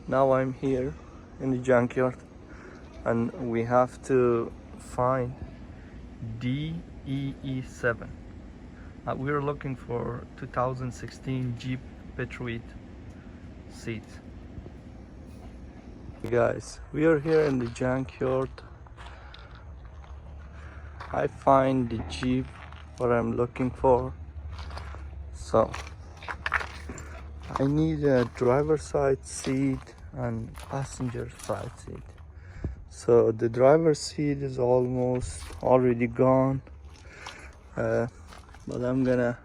Now I'm here in the junkyard and we have to find DEE7. We're looking for 2016 Jeep Patriot seats. Hey guys, we are here in the junkyard. I find the Jeep what I'm looking for. So I need a driver's side seat and passenger side seat. So the driver's seat is almost already gone, but I'm gonna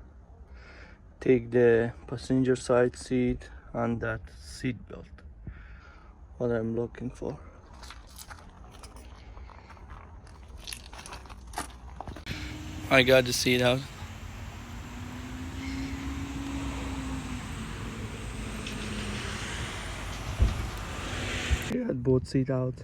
take the passenger side seat and that seat belt what I'm looking for. I got the seat out. I got both seat out.